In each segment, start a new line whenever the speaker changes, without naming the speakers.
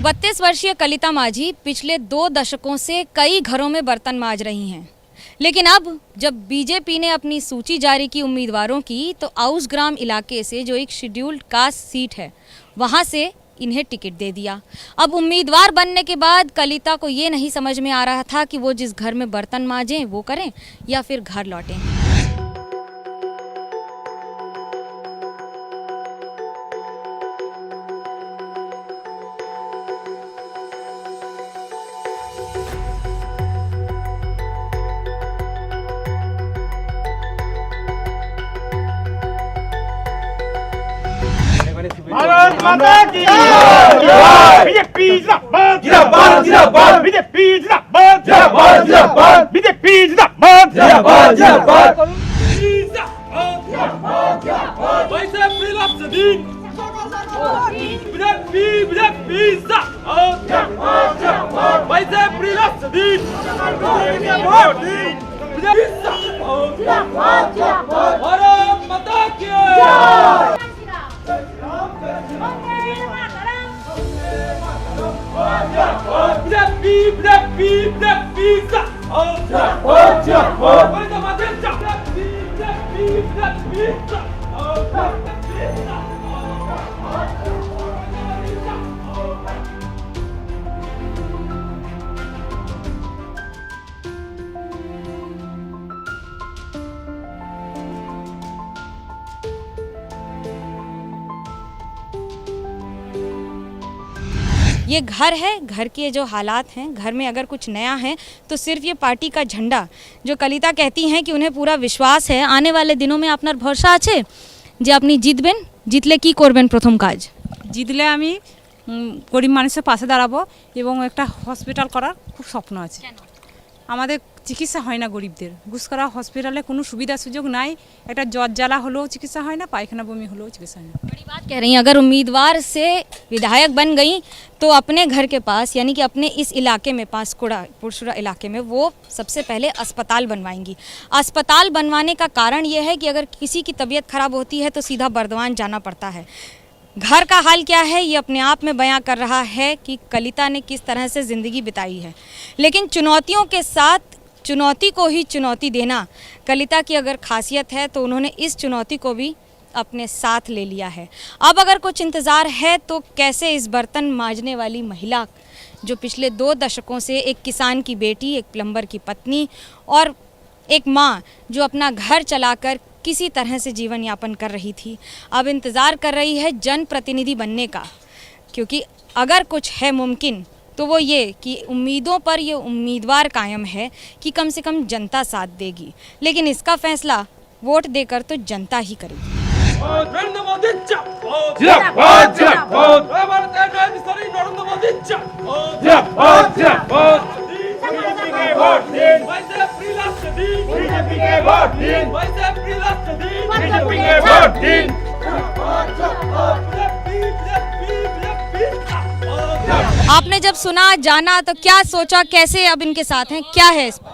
बत्तीस वर्षीय कलिता माझी पिछले 2 दशकों से कई घरों में बर्तन मांज रही हैं, लेकिन अब जब बीजेपी ने अपनी सूची जारी की उम्मीदवारों की, तो आउसग्राम इलाके से जो एक शेड्यूल्ड कास्ट सीट है, वहां से इन्हें टिकट दे दिया। अब उम्मीदवार बनने के बाद कलिता को ये नहीं समझ में आ रहा था कि वो जिस घर में बर्तन मांजें वो करें या फिर घर लौटें।
भारत माता की जय। बीजेपी जिंदाबाद जिंदाबाद जिंदाबाद। बीजेपी जिंदाबाद जिंदाबाद जिंदाबाद। बीजेपी जिंदाबाद जिंदाबाद जिंदाबाद। वैसे फिलहाल सदीन बीजेपी बीजेपी जिंदाबाद जिंदाबाद। वैसे फिलहाल सदीन बीजेपी जिंदाबाद जिंदाबाद। भारत माता की जय।
ये घर है, घर के जो हालात हैं, घर में अगर कुछ नया है तो सिर्फ ये पार्टी का झंडा, जो कलिता कहती हैं कि उन्हें पूरा विश्वास है आने वाले दिनों में আপনার ভরসা আছে যে আপনি জিতবেন, জিতলে কি করবেন প্রথম কাজ?
জিতলে আমি গরিব মানুষের পাশে দাঁড়াবো এবং একটা হসপিটাল করার খুব স্বপ্ন আছে। আমাদের চিকিৎসা হয় না গরিবদের, গুসকরা হসপিটালে কোনো সুবিধা সুযোগ নাই, একটা জ্বর জ্বালা হলেও চিকিৎসা হয় না, পায়খানা বমি হলেও চিকিৎসা হয় না।
बड़ी बात कह रही हैं, अगर उम्मीदवार से विधायक बन गई तो अपने घर के पास यानी कि अपने इस इलाके में पुरसुरा इलाके में वो सबसे पहले अस्पताल बनवाएंगी। अस्पताल बनवाने का कारण ये है कि अगर किसी की तबीयत खराब होती है तो सीधा बर्दवान जाना पड़ता है। घर का हाल क्या है ये अपने आप में बयां कर रहा है कि कलिता ने किस तरह से ज़िंदगी बिताई है। लेकिन चुनौतियों के साथ चुनौती को ही चुनौती देना कलिता की अगर खासियत है, तो उन्होंने इस चुनौती को भी अपने साथ ले लिया है। अब अगर कुछ इंतज़ार है तो कैसे इस बर्तन मांजने वाली महिला, जो पिछले 2 दशकों से एक किसान की बेटी, एक प्लम्बर की पत्नी और एक माँ जो अपना घर चलाकर किसी तरह से जीवन यापन कर रही थी, अब इंतज़ार कर रही है जनप्रतिनिधि बनने का। क्योंकि अगर कुछ है मुमकिन तो वो ये कि उम्मीदों पर ये उम्मीदवार कायम है कि कम से कम जनता साथ देगी, लेकिन इसका फैसला वोट देकर तो जनता ही करेगी।
नरेंद्र मोदी जिंदाबाद जिंदाबाद। नरेंद्र मोदी जिंदाबाद जिंदाबाद। बीजेपी के वोट दिन वैसे फिलहाल सदीन। बीजेपी के वोट दिन वैसे फिलहाल सदीन। बीजेपी के वोट दिन जिंदाबाद जिंदाबाद।
आपने जब सुना, जाना तो क्या सोचा, कैसे अब इनके साथ हैं, क्या है इस पर?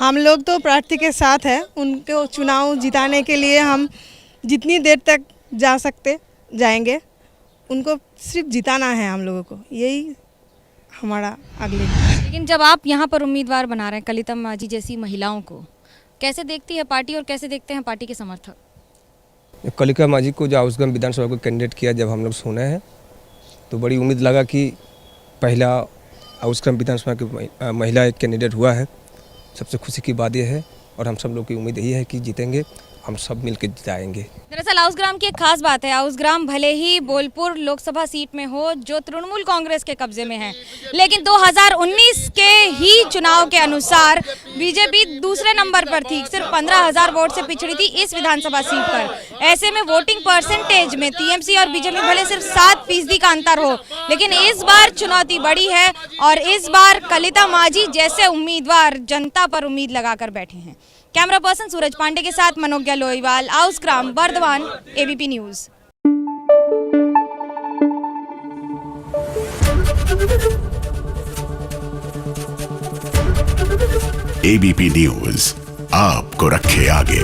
हम लोग तो प्रार्थी के साथ हैं। उनको चुनाव जिताने के लिए हम जितनी देर तक जा सकते जाएंगे। उनको सिर्फ जिताना है हम लोगों को, यही हमारा अगले।
लेकिन जब आप यहाँ पर उम्मीदवार बना रहे हैं कलिता माझी जैसी महिलाओं को, कैसे देखती है पार्टी और कैसे देखते हैं पार्टी के समर्थक?
कलिता माझी को जो आउसग्राम विधानसभा को कैंडिडेट किया, जब हम लोग सुने हैं तो बड़ी उम्मीद लगा कि पहला आउसग्राम विधानसभा की महिला एक कैंडिडेट हुआ है। सबसे खुशी की बात यह है और हम सब लोग की उम्मीद यही है कि जीतेंगे, हम सब मिलकर जिताएंगे।
दरअसल आउसग्राम की एक खास बात है, आउसग्राम भले ही बोलपुर लोकसभा सीट में हो जो तृणमूल कांग्रेस के कब्जे में है, लेकिन 2019 के ही चुनाव के अनुसार बीजेपी दूसरे नंबर पर थी, सिर्फ 15,000 वोट से पिछड़ी थी इस विधानसभा सीट पर। ऐसे में वोटिंग परसेंटेज में टीएमसी और बीजेपी भले सिर्फ 7% का अंतर हो, लेकिन इस बार चुनौती बड़ी है और इस बार कलिता माझी जैसे उम्मीदवार जनता पर उम्मीद लगाकर बैठे हैं। कैमरा पर्सन सूरज पांडे के साथ Manogya Loiwal, Ausgram, Burdwan, ABP news.
ABP news आपको रखे आगे।